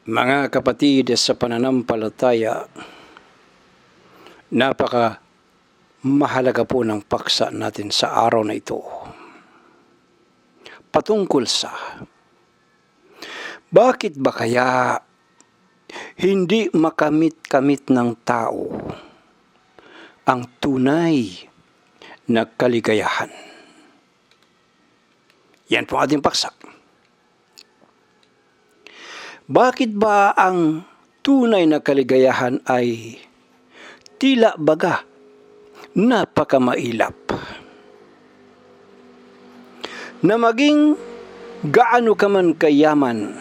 Mga kapatid sa pananampalataya, napaka mahalaga po ng paksa natin sa araw na ito. Patungkol sa bakit ba kaya hindi makamit-kamit ng tao ang tunay na kaligayahan? Yan po ating paksa. Bakit ba ang tunay na kaligayahan ay tila baga napakamailap? Na maging gaano ka man kayaman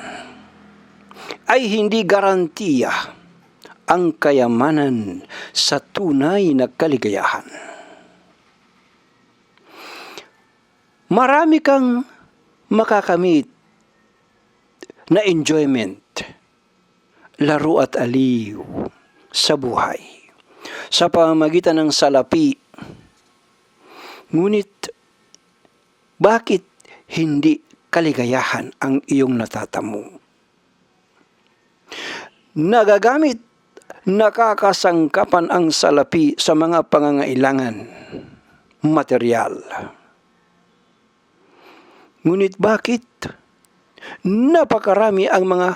ay hindi garantiya ang kayamanan sa tunay na kaligayahan. Marami kang makakamit na enjoyment, laro at aliw sa buhay sa pamamagitan ng salapi. Ngunit, bakit hindi kaligayahan ang iyong natatamo? Nagagamit, nakakasangkapan ang salapi sa mga pangangailangan, material. Ngunit bakit napakarami ang mga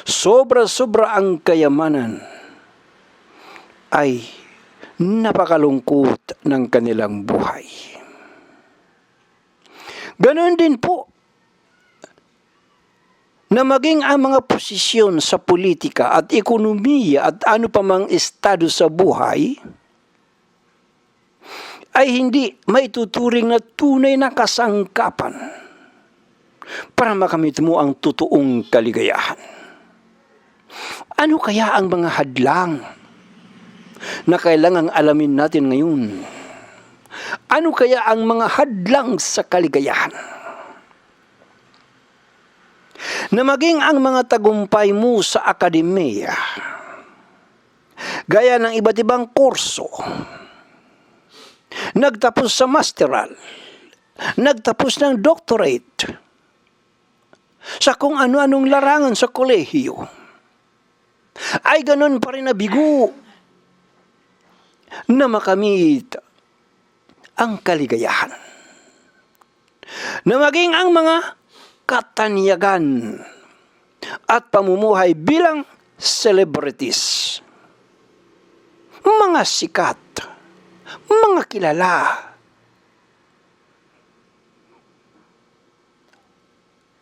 sobra-sobra ang kayamanan ay napakalungkot ng kanilang buhay? Ganon din po na maging ang mga posisyon sa politika at ekonomiya at ano pa mang estado sa buhay ay hindi maituturing na tunay na kasangkapan para makamit mo ang totoong kaligayahan. Ano kaya ang mga hadlang na kailangang alamin natin ngayon? Ano kaya ang mga hadlang sa kaligayahan? Na maging ang mga tagumpay mo sa akademiya, gaya ng iba't ibang kurso, nagtapos sa masteral, nagtapos ng doctorate, sa kung ano-anong larangan sa kolehiyo, ay ganon pa rin na bigo na makamit ang kaligayahan. Na maging ang mga katanyagan at pamumuhay bilang celebrities, mga sikat, mga kilala,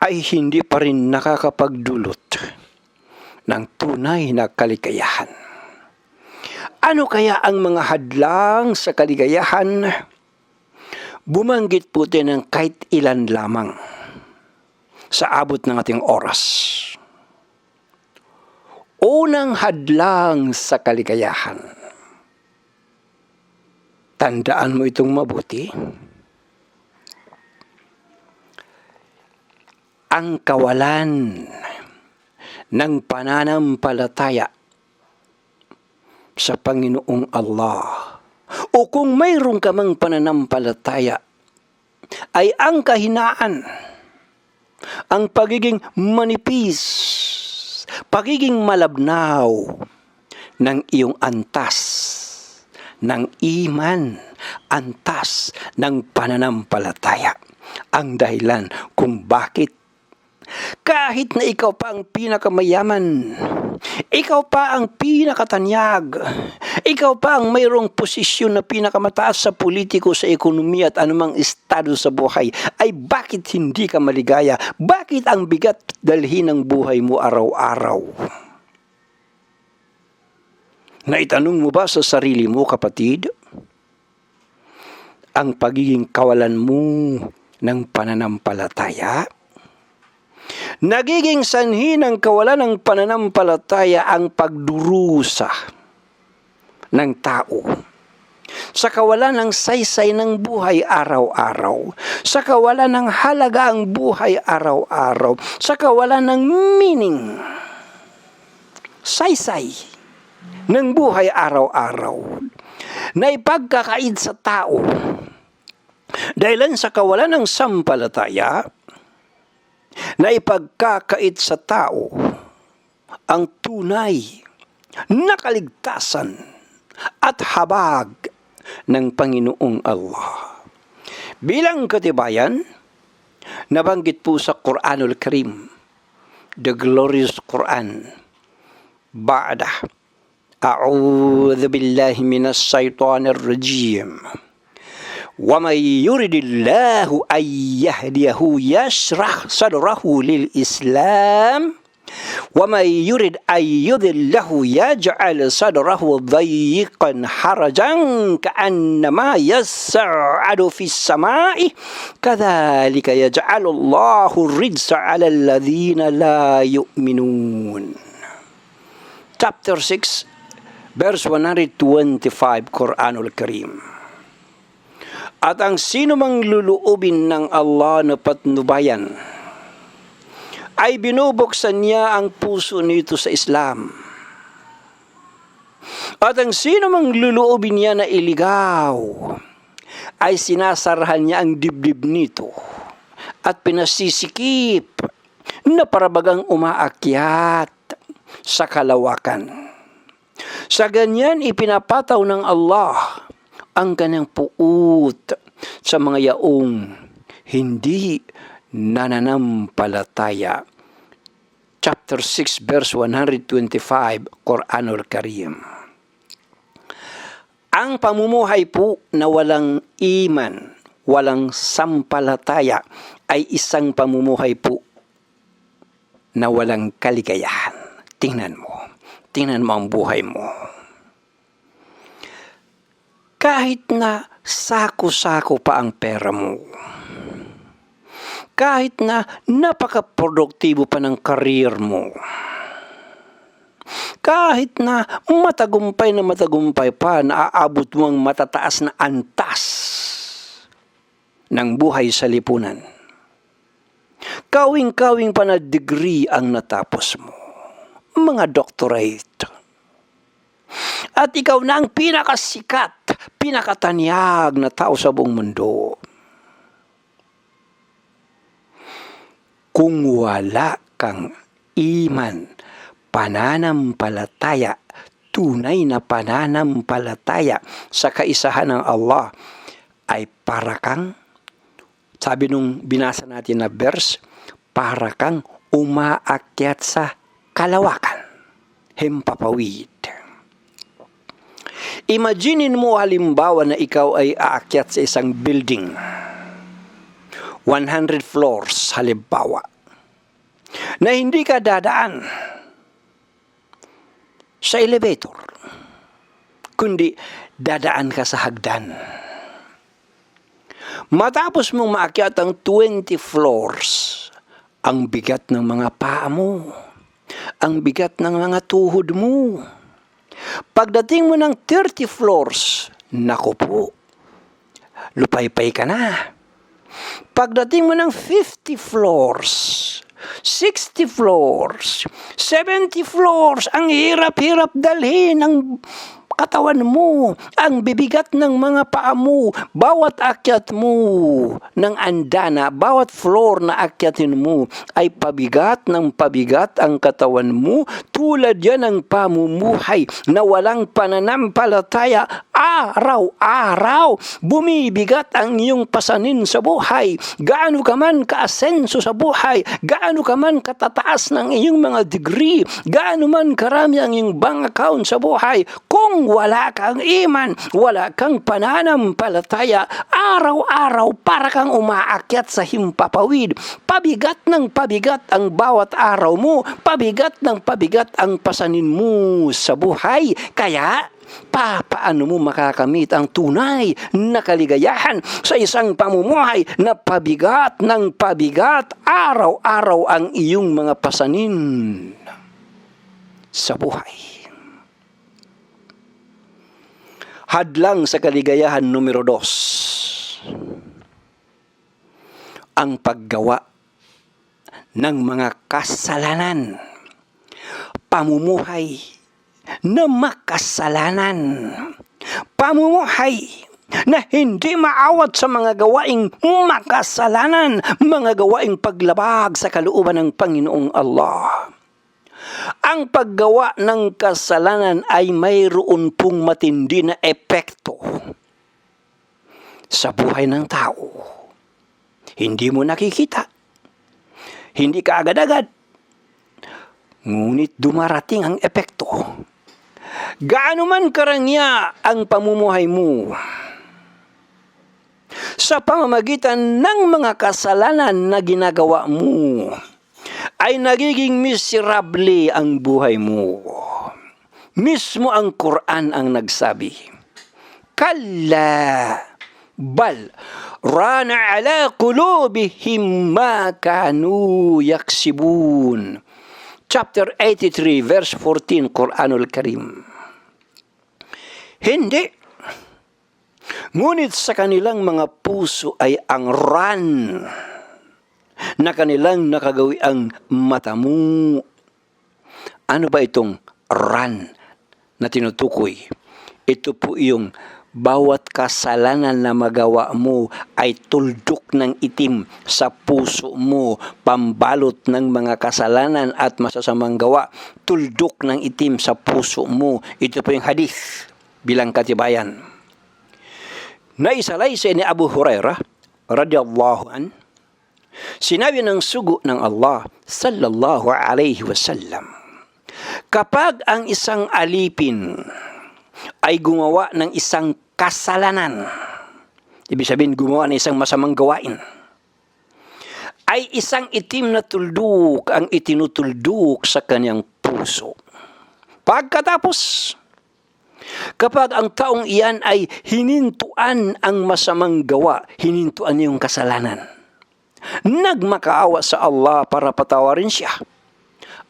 ay hindi pa rin nakakapagdulot ng tunay na kaligayahan. Ano kaya ang mga hadlang sa kaligayahan? Bumanggit po tayo ng kahit ilan lamang sa abot ng ating oras. Unang hadlang sa kaligayahan. Tandaan mo itong mabuti. Ang kawalan ng pananampalataya sa Panginoong Allah. O kung mayroon ka mang pananampalataya, ay ang kahinaan, ang pagiging manipis, pagiging malabnaw ng iyong antas ng iman, antas ng pananampalataya. Ang dahilan kung bakit kahit na ikaw pa ang pinakamayaman, ikaw pa ang pinakatanyag, ikaw pa ang mayroong posisyon na pinakamataas sa politiko, sa ekonomiya at anumang estado sa buhay, ay bakit hindi ka maligaya? Bakit ang bigat dalhin ng buhay mo araw-araw? Naitanong mo ba sa sarili mo, kapatid, ang pagiging kawalan mo ng pananampalataya? Nagiging sanhi ng kawalan ng pananampalataya ang pagdurusa ng tao sa kawalan ng saysay ng buhay araw-araw, sa kawalan ng halaga ang buhay araw-araw, sa kawalan ng meaning, saysay ng buhay araw-araw, na ipagkakaid sa tao dahilan sa kawalan ng sampalataya, na ipagkakait sa tao ang tunay na kaligtasan at habag ng Panginoong Allah. Bilang katibayan, nabanggit po sa Quranul Karim, the glorious Quran, Ba'da, A'udhu billahi minas shaitanir rajim. وَمَنْ يُرِدِ اللَّهُ أَنْ يَهْدِيَهُ يَشْرَحْ صَدْرَهُ لِلْإِسْلَامِ وَمَنْ يُرِدْ أَنْ يُضِلَّهُ يَجْعَلْ صَدْرَهُ ضَيِّقًا حَرَجًا كَأَنَّمَا يَصَّعَّدُ فِي السَّمَاءِ كَذَلِكَ يَجْعَلُ اللَّهُ الرِّجْسَ عَلَى الَّذِينَ لَا يُؤْمِنُونَ. Chapter 6, verse 125, Quranul Karim. At ang sino mang luluubin ng Allah na patnubayan, ay binubuksan niya ang puso nito sa Islam. At ang sino mang luluubin niya na iligaw, ay sinasarahan niya ang dibdib nito at pinasisikip na parabagang umaakyat sa kalawakan. Sa ganyan ipinapataw ng Allah ang kanyang puot sa mga yaong hindi nananampalataya. Chapter 6, verse 125, Quranul Karim. Ang pamumuhay po na walang iman, walang sampalataya, ay isang pamumuhay po na walang kaligayahan. Tingnan mo ang buhay mo. Kahit na sako-sako pa ang pera mo, kahit na napaka-produktibo pa ng karir mo, kahit na matagumpay pa na aabot mo ang matataas na antas ng buhay sa lipunan, kawing-kawing pa na degree ang natapos mo, mga doctorate, at ikaw na ang pinakasikat, pinakatanyag na tao sa buong mundo. Kung wala kang iman, pananampalataya, tunay na pananampalataya sa kaisahan ng Allah, ay para kang, sabi nung binasa natin na verse, para kang umaakyat sa kalawakan, himpapawid. Imaginin mo halimbawa na ikaw ay aakyat sa isang building, 100 floors halimbawa, na hindi ka dadaan sa elevator, kundi dadaan ka sa hagdan. Matapos mong maakyat ang 20 floors, ang bigat ng mga paa mo, ang bigat ng mga tuhod mo. Pagdating mo ng 30 floors, naku po, lupay-pay ka na. Pagdating mo ng 50 floors, 60 floors, 70 floors, ang hirap-hirap dalhin ng katawan mo, ang bibigat ng mga paa mo, bawat akyat mo ng andana, bawat floor na akyatin mo ay pabigat ng pabigat ang katawan mo, tulad yan ng pamumuhay na walang pananampalataya. Araw-araw, bumibigat ang iyong pasanin sa buhay. Gaano ka man kaasenso sa buhay, gaano ka man katataas ng iyong mga degree, gaano man karami ang iyong bank account sa buhay, kung wala kang iman, wala kang pananampalataya, araw-araw para kang umaakyat sa himpapawid. Pabigat ng pabigat ang bawat araw mo, pabigat ng pabigat ang pasanin mo sa buhay. Kaya, paano mo makakamit ang tunay na kaligayahan sa isang pamumuhay na pabigat ng pabigat araw-araw ang iyong mga pasanin sa buhay? Hadlang sa kaligayahan numero 2, ang paggawa ng mga kasalanan, pamumuhay na makasalanan, pamumuhay na hindi maawat sa mga gawaing makasalanan, mga gawaing paglabag sa kalooban ng Panginoong Allah. Ang paggawa ng kasalanan ay mayroon pong matindi na epekto sa buhay ng tao. Hindi mo nakikita. Hindi ka agad-agad. Ngunit dumarating ang epekto. Gaano man karangya ang pamumuhay mo, sa pamamagitan ng mga kasalanan na ginagawa mo, ay nagiging miserable ang buhay mo. Mismo ang Quran ang nagsabi, Kalla, bal, rana ala qulubihim ma kanu yaksibun. Chapter 83, verse 14, Quranul Karim. Hindi. Ngunit sa kanilang mga puso ay ang ran na kanilang nakagawi ang mata mo. Ano ba itong ran na tinutukoy? Ito po yung bawat kasalanan na magawa mo ay tuldok ng itim sa puso mo, pambalot ng mga kasalanan at masasamang gawa, tuldok ng itim sa puso mo. Ito po yung hadith bilang katibayan. Naisalaysay ni Abu Hurairah radhiyallahu an, sinabi ng sugo ng Allah sallallahu alaihi wasallam, kapag ang isang alipin ay gumawa ng isang kasalanan, ibig sabihin gumawa ng isang masamang gawain, ay isang itim na tuldok ang itinutuldok sa kanyang puso. Pagkatapos, kapag ang taong iyan ay hinintuan ang masamang gawa, hinintuan yung kasalanan, nagmakaawa sa Allah para patawarin siya,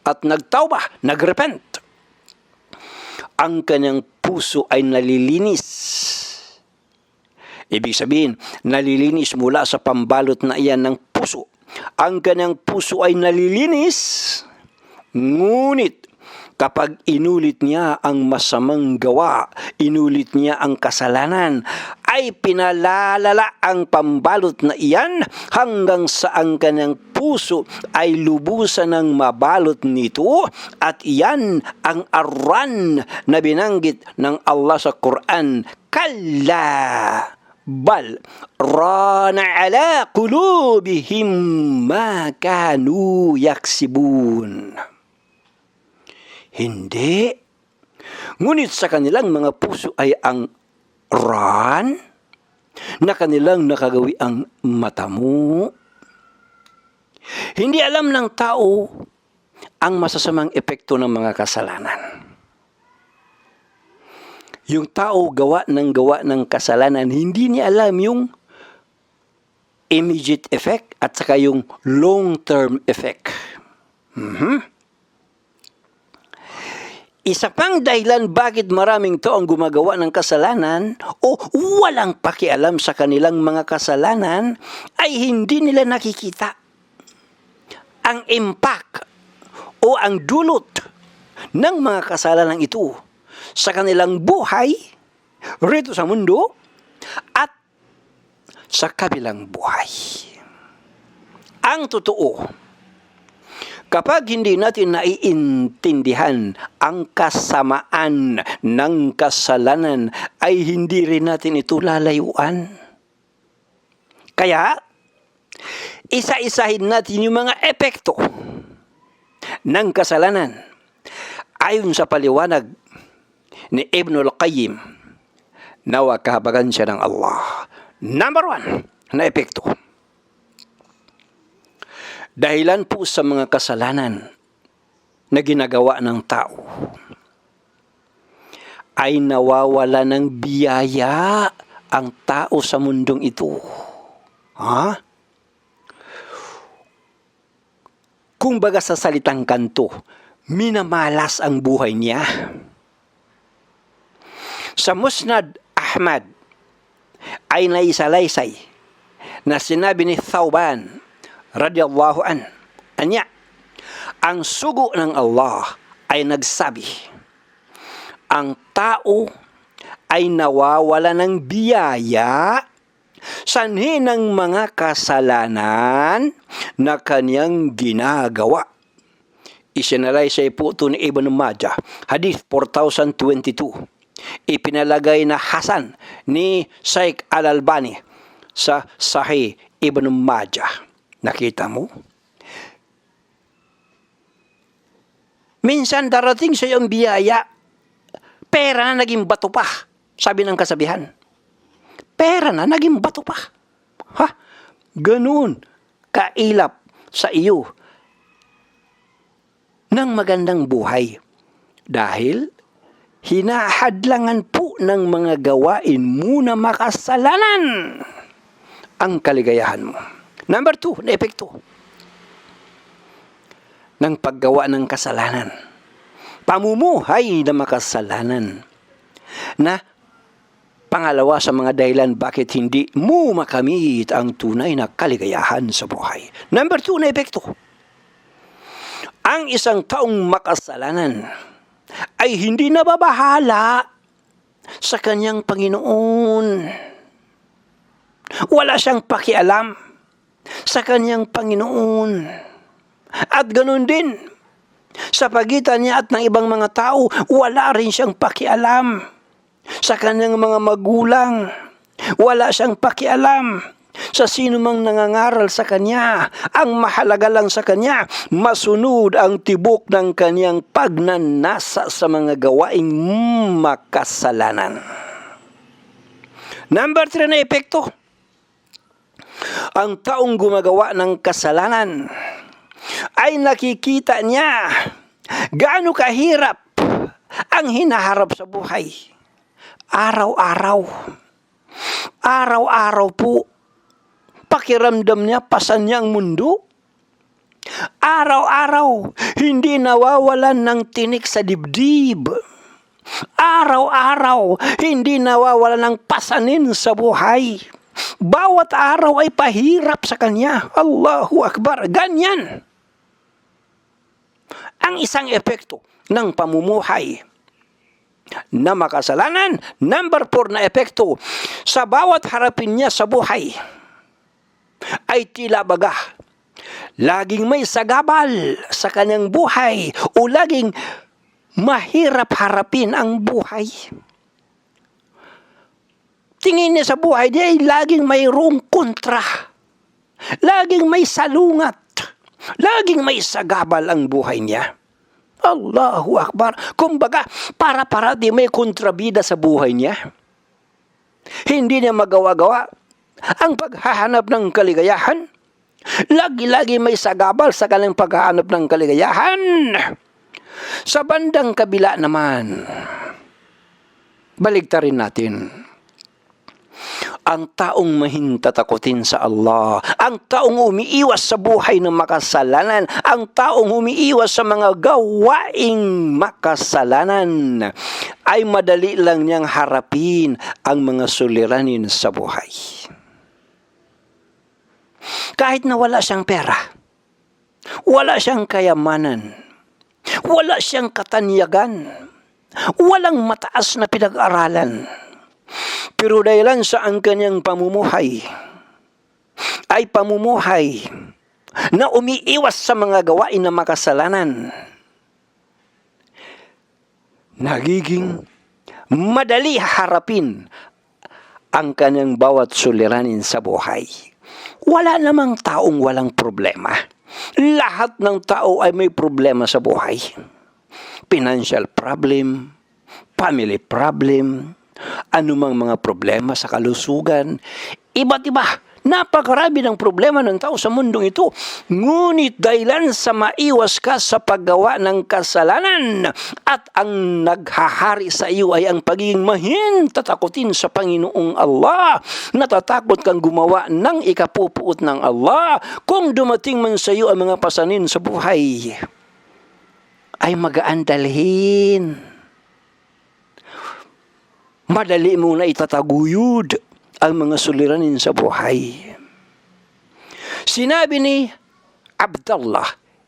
at nagtawbah, nagrepent, ang kanyang puso ay nalilinis. Ibig sabihin, nalilinis mula sa pambalot na iyan ng puso. Ang kanyang puso ay nalilinis, ngunit kapag inulit niya ang masamang gawa, inulit niya ang kasalanan, ay pinalalala ang pambalot na iyan hanggang sa ang kanyang puso ay lubusan ng mabalot nito, at iyan ang aran na binanggit ng Allah sa Quran, Kalla, bal, rana ala qulubihim ma kanu yaksibun. Hindi. Ngunit sa kanilang mga puso ay ang ran na kanilang nakagawi ang mata mo. Hindi alam ng tao ang masasamang epekto ng mga kasalanan. Yung tao gawa ng kasalanan, hindi niya alam yung immediate effect at saka yung long-term effect. Isa pang dahilan bakit maraming taong gumagawa ng kasalanan o walang pakialam sa kanilang mga kasalanan ay hindi nila nakikita ang impact o ang dulot ng mga kasalanan ito sa kanilang buhay rito sa mundo at sa kabilang buhay. Ang totoo, kapag hindi natin naiintindihan ang kasamaan ng kasalanan, ay hindi rin natin ito lalayuan. Kaya, isa-isahin natin yung mga epekto ng kasalanan ayon sa paliwanag ni Ibnul Qayyim, nawa kahabagan siya ng Allah. Number 1 na epekto. Dahilan po sa mga kasalanan na ginagawa ng tao ay nawawala ng biyaya ang tao sa mundong ito. Kung baga sa salitang kanto, minamalas ang buhay niya. Sa Musnad Ahmad ay naisalaysay na sinabi ni Thawban radhiyallahu an, anya, ang sugo ng Allah ay nagsabi, ang tao ay nawawala ng biyaya sanhi ng mga kasalanan na kanyang ginagawa. Isinalaysay po ito ni Ibn Majah, Hadith 4022. Ipinalagay na Hasan ni Shaykh Al-Albani sa Sahih Ibn Majah. Nakita mo? Minsan darating sa iyong biyaya, pera na naging bato pa, sabi ng kasabihan. Pera na naging bato pa. Ha? Ganun kailap sa iyo ng magandang buhay. Dahil hinahadlangan po ng mga gawain mo na makasalanan ang kaligayahan mo. Number 2, na epekto ng paggawa ng kasalanan. Pamumuhay na makasalanan. Na pangalawa sa mga dahilan bakit hindi mo makamit ang tunay na kaligayahan sa buhay. Number 2 na epekto. Ang isang taong makasalanan ay hindi nababahala sa kanyang Panginoon. Wala siyang pakialam sa kanyang Panginoon. At ganun din, sa pagitan niya at ng ibang mga tao, wala rin siyang pakialam sa kanyang mga magulang. Wala siyang pakialam sa sino mang nangangaral sa kanya. Ang mahalaga lang sa kanya, masunod ang tibok ng kanyang pagnanasa sa mga gawaing makasalanan. Number 3 na epekto. Ang taong gumagawa ng kasalanan ay nakikita niya gaano kahirap ang hinaharap sa buhay. Araw-araw po, pakiramdam niya pasan niya ang mundo. Araw-araw, hindi nawawalan ng tinik sa dibdib. Araw-araw, hindi nawawalan ng pasanin sa buhay. Bawat araw ay pahirap sa kanya. Allahu Akbar. Ganyan ang isang epekto ng pamumuhay na makasalanan. Number 4 na epekto, sa bawat harapin niya sa buhay ay tila baga laging may sagabal sa kanyang buhay o laging mahirap harapin ang buhay. Tingin niya sa buhay niya ay laging mayroong kontra, laging may salungat, laging may sagabal ang buhay niya. Allahu Akbar. Kumbaga, para-parati may kontrabida sa buhay niya. Hindi niya magawa-gawa ang paghahanap ng kaligayahan. Lagi-lagi may sagabal sa kanyang paghahanap ng kaligayahan. Sa bandang kabila naman, baligtarin natin. Ang taong mahintatakutin sa Allah, ang taong umiiwas sa buhay ng makasalanan, ang taong umiiwas sa mga gawaing makasalanan, ay madali lang niyang harapin ang mga suliranin sa buhay. Kahit na wala siyang pera, wala siyang kayamanan, wala siyang katanyagan, walang mataas na pinag-aralan, pero dahilan sa ang kanyang pamumuhay ay pamumuhay na umiiwas sa mga gawain na makasalanan, nagiging madali harapin ang kanyang bawat suliranin sa buhay. Wala namang taong walang problema. Lahat ng tao ay may problema sa buhay. Financial problem, family problem, anumang mga problema sa kalusugan, iba't iba. Napakarami ng problema ng tao sa mundong ito. Ngunit dahilan sa maiwas ka sa paggawa ng kasalanan at ang naghahari sa iyo ay ang pagiging mahintatakutin sa Panginoong Allah. Natatakot kang gumawa ng ikapupuot ng Allah. Kung dumating man sa iyo ang mga pasanin sa buhay, ay magaan dalhin. Madali mo na itataguyod ang mga suliranin sa buhay. Sinabi ni Abdullah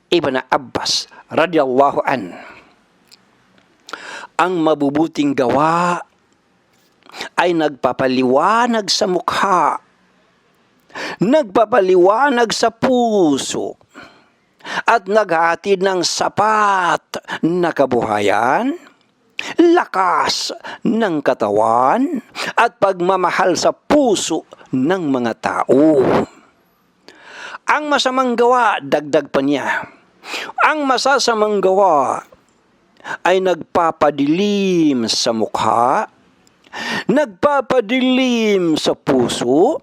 ibn Abbas radiyallahu an, ang mabubuting gawa ay nagpapaliwanag sa mukha, nagpapaliwanag sa puso, at naghatid ng sapat na kabuhayan, lakas ng katawan, at pagmamahal sa puso ng mga tao. Ang masamang gawa, dagdag pa niya, ang masasamang gawa ay nagpapadilim sa mukha, nagpapadilim sa puso,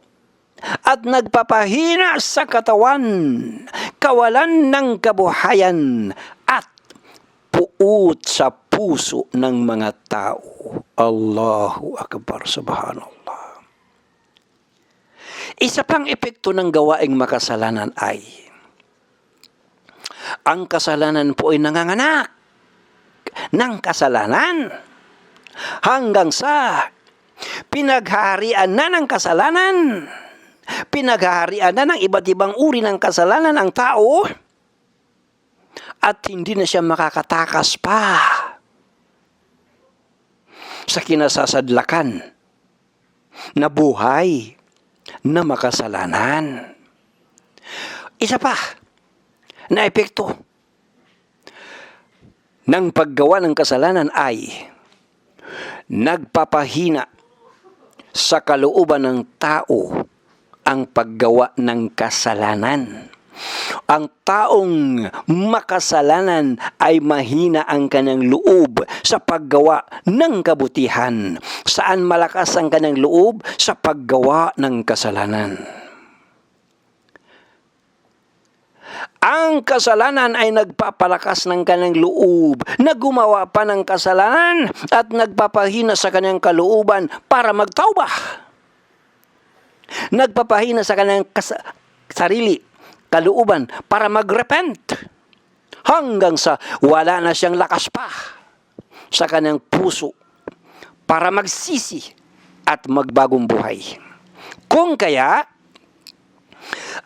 at nagpapahina sa katawan, kawalan ng kabuhayan, at puot sa puso ng mga tao. Allahu Akbar, subhanallah. Isa pang epekto ng gawaing makasalanan ay, ang kasalanan po ay nanganganak ng kasalanan hanggang sa pinaghaharian na ng kasalanan. Pinaghaharian na ng iba't ibang uri ng kasalanan ang tao at hindi na siya makakatakas pa sa kinasasadlakan na buhay na makasalanan. Isa pa na epekto ng paggawa ng kasalanan ay nagpapahina sa kalooban ng tao ang paggawa ng kasalanan. Ang taong makasalanan ay mahina ang kanyang loob sa paggawa ng kabutihan. Saan malakas ang kanyang loob? Sa paggawa ng kasalanan. Ang kasalanan ay nagpapalakas ng kanyang loob na gumawa pa ng kasalanan at nagpapahina sa kanyang kalooban para magtawbah. Nagpapahina sa kanyang sarili, kalooban para magrepent hanggang sa wala na siyang lakas pa sa kanyang puso para magsisi at magbagong buhay. Kung kaya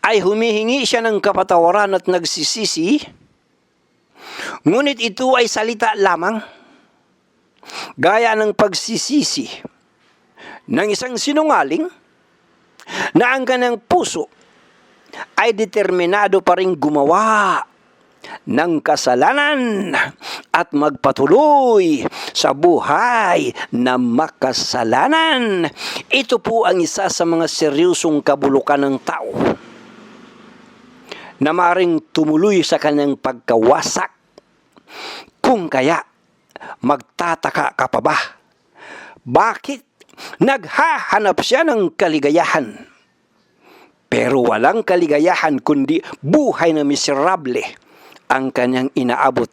ay humihingi siya ng kapatawaran at nagsisisi, ngunit ito ay salita lamang, gaya ng pagsisisi ng isang sinungaling na ang kanyang puso ay determinado pa rin gumawa ng kasalanan at magpatuloy sa buhay na makasalanan. Ito po ang isa sa mga seryosong kabulukan ng tao na maaaring tumuloy sa kanyang pagkawasak. Kung kaya, magtataka ka pa ba? Bakit naghahanap siya ng kaligayahan? Pero walang kaligayahan kundi buhay na miserable ang kanyang inaabot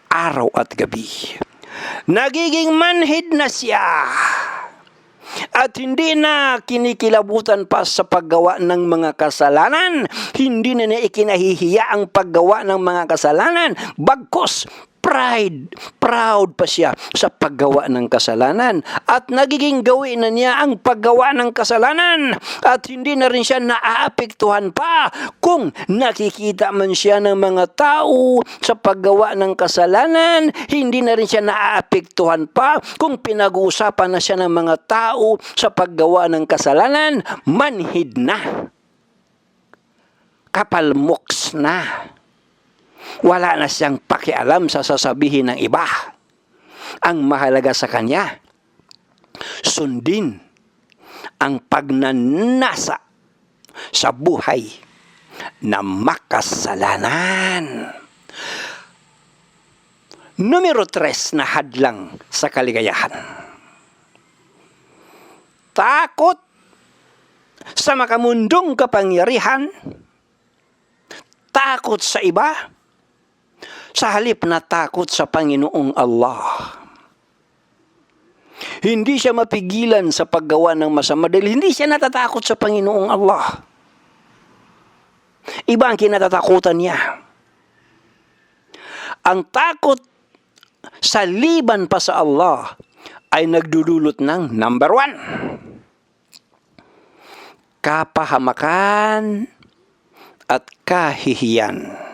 araw at gabi. Nagiging manhid na siya at hindi na kinikilabutan pa sa paggawa ng mga kasalanan. Hindi na ikinahihiya ang paggawa ng mga kasalanan. Bagkus, proud pa siya sa paggawa ng kasalanan at nagiging gawin na niya ang paggawa ng kasalanan at hindi na rin siya naaapektuhan pa kung nakikita man siya ng mga tao sa paggawa ng kasalanan. Hindi na rin siya naaapektuhan pa kung pinag-uusapan na siya ng mga tao sa paggawa ng kasalanan. Manhid na, kapalmoks na. Wala na siyang pakialam sa sasabihin ng iba. Ang mahalaga sa kanya, sundin ang pagnanasa sa buhay na makasalanan. Numero 3 na hadlang sa kaligayahan. Takot sa makamundong kapangyarihan, takot sa iba, sa halip na takot sa Panginoong Allah. Hindi siya mapigilan sa paggawa ng masama dahil hindi siya natatakot sa Panginoong Allah. Iba ang kinatatakutan niya. Ang takot sa liban pa sa Allah ay nagdudulot ng number 1, kapahamakan at kahihiyan.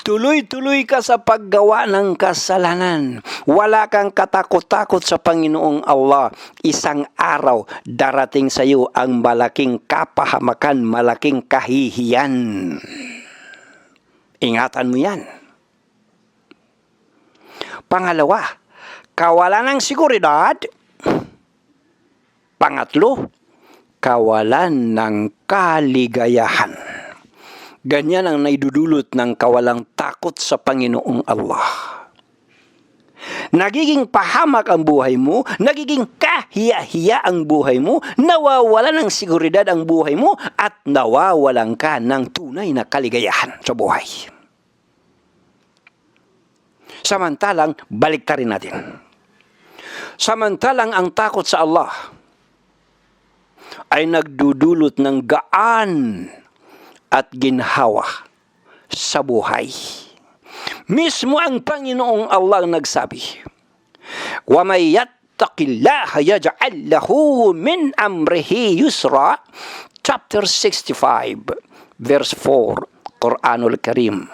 Tuloy-tuloy ka sa paggawa ng kasalanan. Wala kang katakot-takot sa Panginoong Allah. Isang araw, darating sa iyo ang malaking kapahamakan, malaking kahihiyan. Ingatan mo yan. Pangalawa, kawalan ng seguridad. Pangatlo, kawalan ng kaligayahan. Ganyan ang naidudulot ng kawalang takot sa Panginoong Allah. Nagiging pahamak ang buhay mo, nagiging kahiya-hiya ang buhay mo, nawawalan ng seguridad ang buhay mo, at nawawalan ka ng tunay na kaligayahan sa buhay. Samantalang, baliktarin natin. Samantalang ang takot sa Allah ay nagdudulot ng gaan at ginhawa sa buhay. Mismo ang Panginoong Allah nagsabi, وَمَنْ يَتَّقِ اللَّهَ يَجْعَلْ لَهُ مِنْ أَمْرِهِ يُسْرًا, chapter 65, verse 4, Quranul Karim.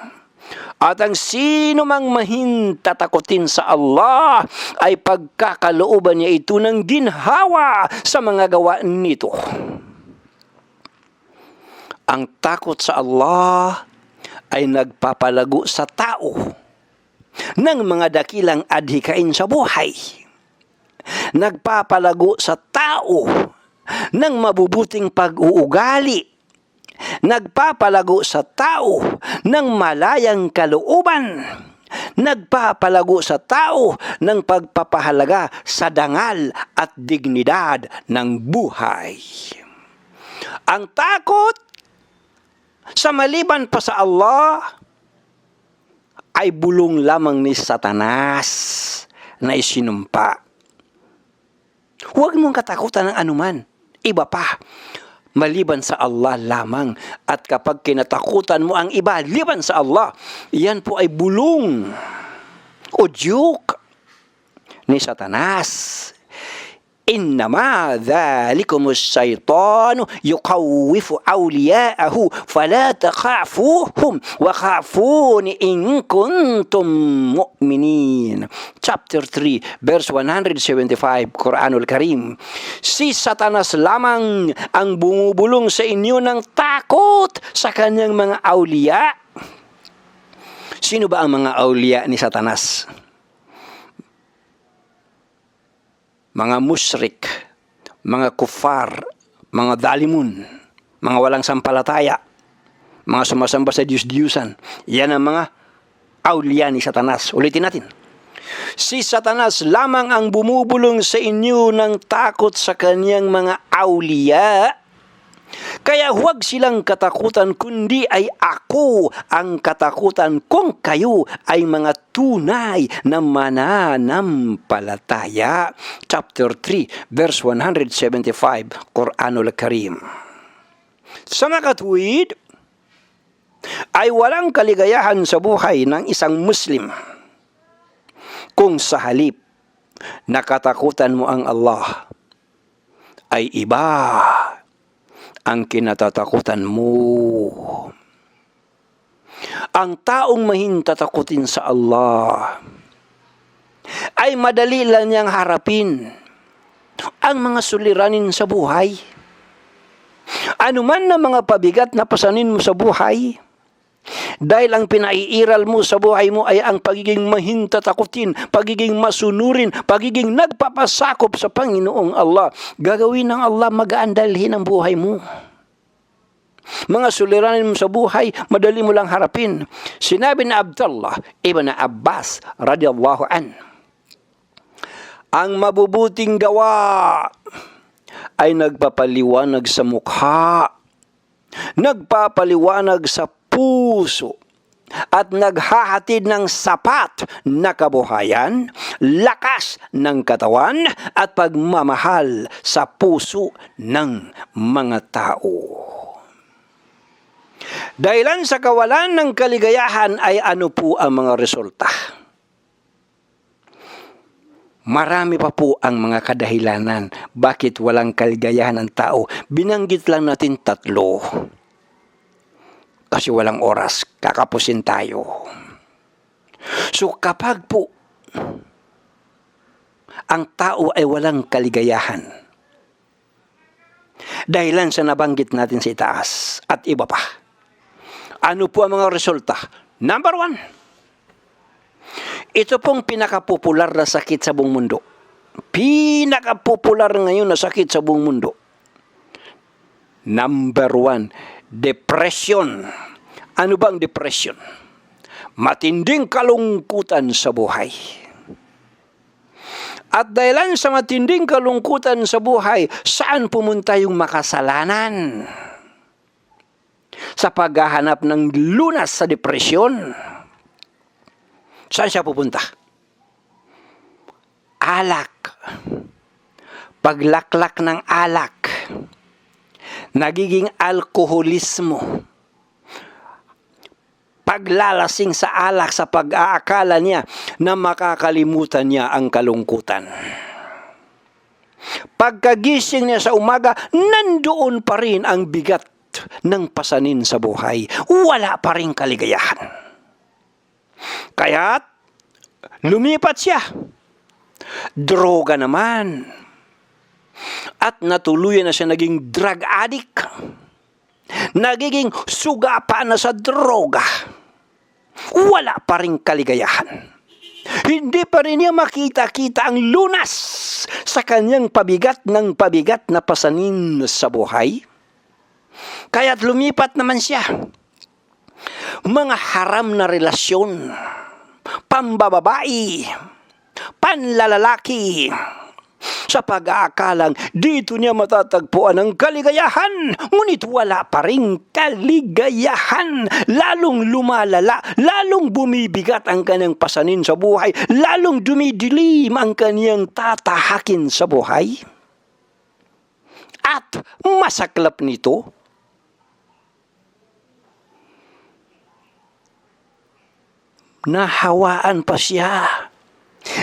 At ang sino mang mahintatakutin sa Allah ay pagkakalooban niya ito ng ginhawa sa mga gawa nito. Ang takot sa Allah ay nagpapalago sa tao ng mga dakilang adhikain sa buhay. Nagpapalago sa tao ng mabubuting pag-uugali. Nagpapalago sa tao ng malayang kalooban. Nagpapalago sa tao ng pagpapahalaga sa dangal at dignidad ng buhay. Ang takot sa maliban pa sa Allah ay bulong lamang ni Satanas na isinumpa. Huwag mong katakutan ng anuman, iba pa, maliban sa Allah lamang. At kapag kinatakutan mo ang iba, liban sa Allah, yan po ay bulong o joke ni Satanas. إنما ذلكم الشيطان يخوف أولياءه فلا تخافوهم وخافون إن كنتم مؤمنين. Chapter 3, verse 175, Quranul Karim. Si Satanas lamang ang bumubulong sa inyo ng takot sa kanyang mga awliya. Sino ba ang mga awliya ni Satanas? Mga musyrik, mga kufar, mga dalimun, mga walang sampalataya, mga sumasamba sa Diyos-Diyusan. Yan ang mga awliya ni Satanas. Ulitin natin. Si Satanas lamang ang bumubulong sa inyo ng takot sa kanyang mga awliya. Kaya huwag silang katakutan, kundi ay ako ang katakutan kung kayo ay mga tunay na mananampalataya. Chapter 3, verse 175, Quranul Karim. Sa makatuwid, ay walang kaligayahan sa buhay ng isang Muslim kung sa halip nakatakutan mo ang Allah, ay iba ang kinatatakutan mo. Ang taong mahintatakutin sa Allah ay madali lang niyang harapin ang mga suliranin sa buhay. Ano man na mga pabigat na pasanin mo sa buhay, dahil ang pinaiiral mo sa buhay mo ay ang pagiging mahintatakutin, pagiging masunurin, pagiging nagpapasakop sa Panginoong Allah, gagawin ng Allah magaan dalhin ang buhay mo. Mga suliranin mo sa buhay, madali mo lang harapin. Sinabi na Abdullah ibn Abbas radiyallahu an, ang mabubuting gawa ay nagpapaliwanag sa mukha, nagpapaliwanag sa puso, at naghahatid ng sapat na kabuhayan, lakas ng katawan, at pagmamahal sa puso ng mga tao. Dahilan sa kawalan ng kaligayahan ay ano po ang mga resulta? Marami pa po ang mga kadahilanan bakit walang kaligayahan ng tao. Binanggit lang natin 3. Kasi walang oras, kakapusin tayo. So kapag po ang tao ay walang kaligayahan, dahilan sa nabanggit natin sa itaas at iba pa, ano po ang mga resulta? Number 1, ito pong pinakapopular na sakit sa buong mundo. Pinakapopular ngayon na sakit sa buong mundo. Number 1, depression. Ano ba ang depression? Matinding kalungkutan sa buhay. At dahilan sa matinding kalungkutan sa buhay, saan pumunta yung makasalanan? Sa paghahanap ng lunas sa depresyon. Saan siya pupunta? Alak. Paglaklak ng alak. Nagiging alkoholismo. Paglalasing sa alak sa pag-aakala niya na makakalimutan niya ang kalungkutan. Pagkagising niya sa umaga, nandoon pa rin ang bigat ng pasanin sa buhay. Wala pa rin kaligayahan. Kaya't lumipat siya. Droga naman. At natuluyan na siya naging drug addict. Nagiging suga pa na sa droga. Wala pa rin kaligayahan. Hindi pa rin niya makita-kita ang lunas sa kanyang pabigat na pasanin sa buhay. Kaya't lumipat naman siya. Mga haram na relasyon, pambababae, panlalalaki, sa pag-aakalang dito niya matatagpuan ang kaligayahan, ngunit wala pa rin kaligayahan. Lalong lumalala, lalong bumibigat ang kanyang pasanin sa buhay, lalong dumidilim ang kanyang tatahakin sa buhay. At masaklap nito, nahawaan pa siya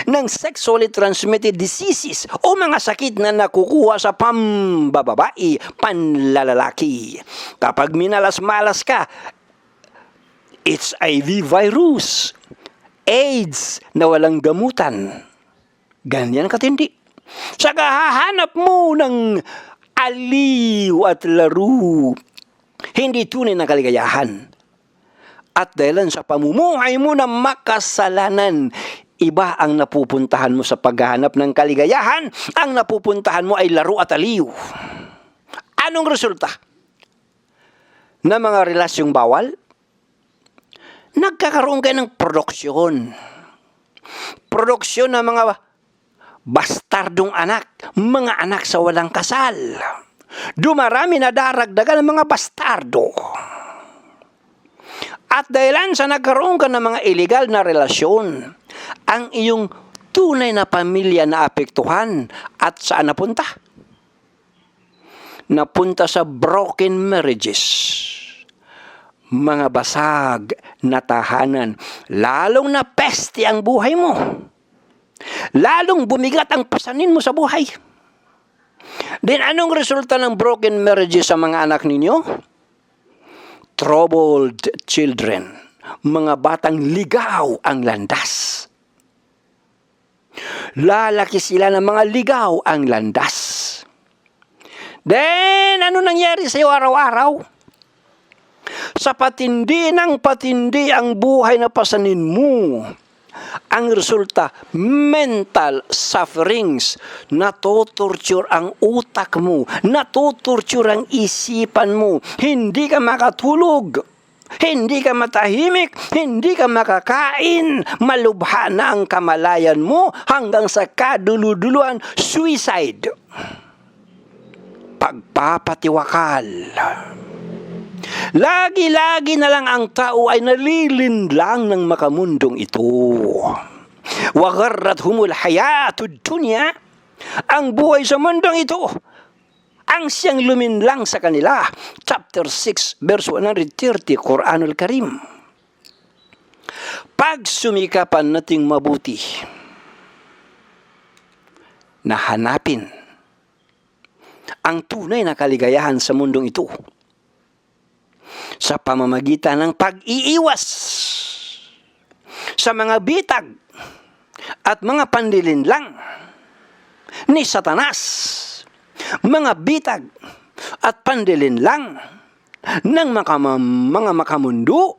ng sexually transmitted diseases o mga sakit na nakukuha sa pambababae, panlalalaki. Kapag minalas-malas ka, HIV virus, AIDS na walang gamutan. Ganyan katindi. Saka hahanap mo ng aliw at laro, hindi tunay na kaligayahan. At dahil sa pamumuhay mo na makasalanan, iba ang napupuntahan mo sa paghahanap ng kaligayahan. Ang napupuntahan mo ay laro at aliw. Anong resulta ng mga relasyong bawal? Nagkakaroon kayo ng produksyon. Produksyon ng mga bastardong anak, mga anak sa walang kasal. Dumarami na daragdagan ng mga bastardo. At dahilan sa nagkaroon ka ng mga illegal na relasyon, ang iyong tunay na pamilya na apektuhan. At saan napunta? Napunta sa broken marriages. Mga basag na tahanan. Lalong na peste ang buhay mo. Lalong bumigat ang pasanin mo sa buhay. Then anong resulta ng broken marriages sa mga anak ninyo? Troubled children, mga batang ligaw ang landas. Lalaki sila ng mga ligaw ang landas. Then, ano nangyari sa iyo araw-araw? Sa patindi ng patindi ang buhay na pasanin mo, ang resulta, mental sufferings. Natotorture ang utak mo. Natotorture ang isipan mo. Hindi ka makatulog. Hindi ka matahimik. Hindi ka makakain. Malubha na ang kamalayan mo hanggang sa kaduluduluan, suicide. Pagpapatiwakal. Lagi-lagi na lang ang tao ay nalilinlang ng makamundong ito. Wagarrathumul hayatud dunya. Ang buhay sa mundong ito ang siyang luminlang sa kanila. Chapter 6, verse 130, Quranul Karim. Pag sumikapan nating mabuti na hanapin ang tunay na kaligayahan sa mundong ito, sa pamamagitan ng pag-iiwas sa mga bitag at mga panlilinlang ni Satanas, mga bitag at panlilinlang ng mga makamundo,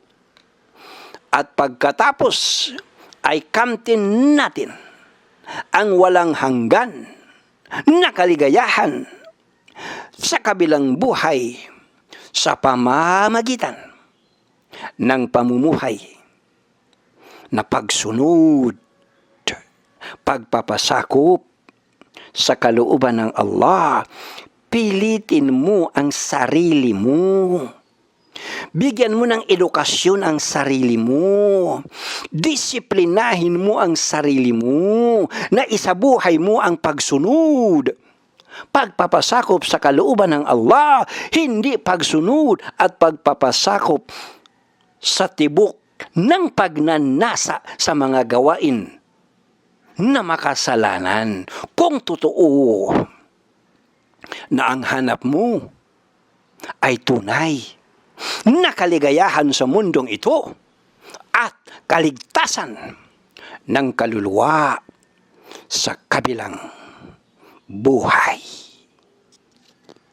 At pagkatapos ay kamtin natin ang walang hanggan na kaligayahan sa kabilang buhay sa pamamagitan ng pamumuhay na pagsunod, pagpapasakop sa kalooban ng Allah. Pilitin mo ang sarili mo. Bigyan mo ng edukasyon ang sarili mo. Disiplinahin mo ang sarili mo na isabuhay mo ang pagsunod. Pagpapasakop sa kalooban ng Allah, hindi pagsunod at pagpapasakop sa tibok ng pagnanasa sa mga gawain na makasalanan. Kung totoo na ang hanap mo ay tunay na kaligayahan sa mundong ito at kaligtasan ng kaluluwa sa kabilang buhay.